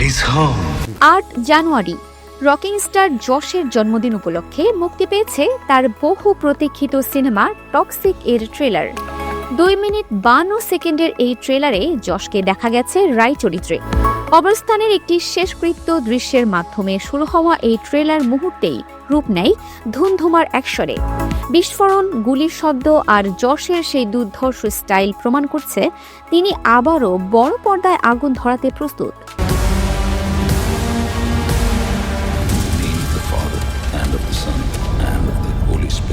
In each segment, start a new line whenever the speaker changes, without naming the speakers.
Daddy's home.
৮ জানুয়ারি rocking star যশের জন্মদিন উপলক্ষে মুক্তি পেয়েছে তার বহু প্রতীক্ষিত সিনেমা টক্সিক এর ট্রেলার। 2 মিনিট 52 সেকেন্ডের এই ট্রেলারে যশকে দেখা গেছে রায় চরিত্রে। কবরস্থানের একটি শেষকৃত্য দৃশ্যের মাধ্যমে শুরু হওয়া এই ট্রেলার মুহূর্তেই রূপ নেয় ধুমধুমার অ্যাকশনে। বিস্ফোরণ, গুলির শব্দ আর যশের সেই দুর্ধর্ষ স্টাইল প্রমাণ করছে তিনি আবারও বড় পর্দায় আগুন ধরাতে প্রস্তুত।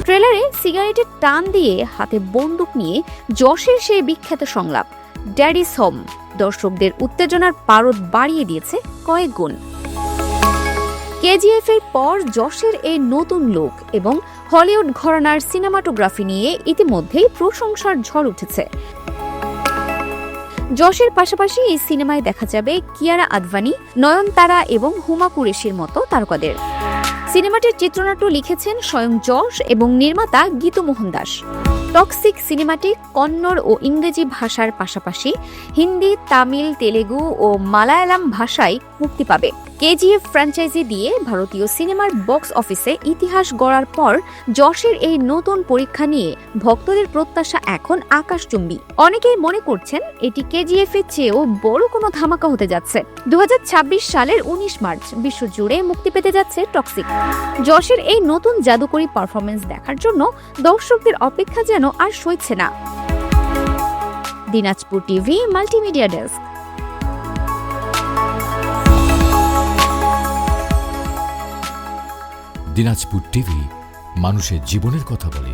ট্রেলারে সিগারেটের টান দিয়ে হাতে বন্দুক নিয়ে যশের সেই বিখ্যাত সংলাপ ড্যাডিস হোম দর্শকদের উত্তেজনার পারদ বাড়িয়ে দিয়েছে কয়েক গুণ। কেজিএফ এর পর যশের এই নতুন লুক এবং হলিউড ঘরানার সিনেমাটোগ্রাফি নিয়ে ইতিমধ্যেই প্রশংসার ঝড় উঠেছে। যশের পাশাপাশি এই সিনেমায় দেখা যাবে কিয়ারা আদভানি, নয়নতারা এবং হুমা কুরেশির মতো তারকাদের। সিনেমাটির চিত্রনাট্য লিখেছেন স্বয়ং যশ এবং নির্মাতা গীতু মোহন দাস। টক্সিক সিনেমাটি কন্নড় ও ইংরেজি ভাষার পাশাপাশি হিন্দি, তামিল, তেলেগু ও মালায়ালাম ভাষায় মুক্তি পাবে। কেজিএফ ফ্র্যাঞ্চাইজি দিয়ে ভারতীয় সিনেমার বক্স অফিসে ইতিহাস গড়ার পর যশের এই নতুন পরীক্ষা নিয়ে ভক্তদের প্রত্যাশা এখন আকাশচুম্বী। অনেকেই মনে করছেন এটি কেজিএফ এর চেয়েও বড় কোনো ধামাকা হতে যাচ্ছে। 2026 সালের 19 মার্চ বিশ্বজুড়ে মুক্তি পেতে যাচ্ছে টক্সিক। যশের এই নতুন জাদুকরী পারফরমেন্স দেখার জন্য দর্শকদের অপেক্ষা যেন আর সইছে না। Dinajpur TV multimedia desk.
Dinajpur TV মানুষের জীবনের কথা বলে।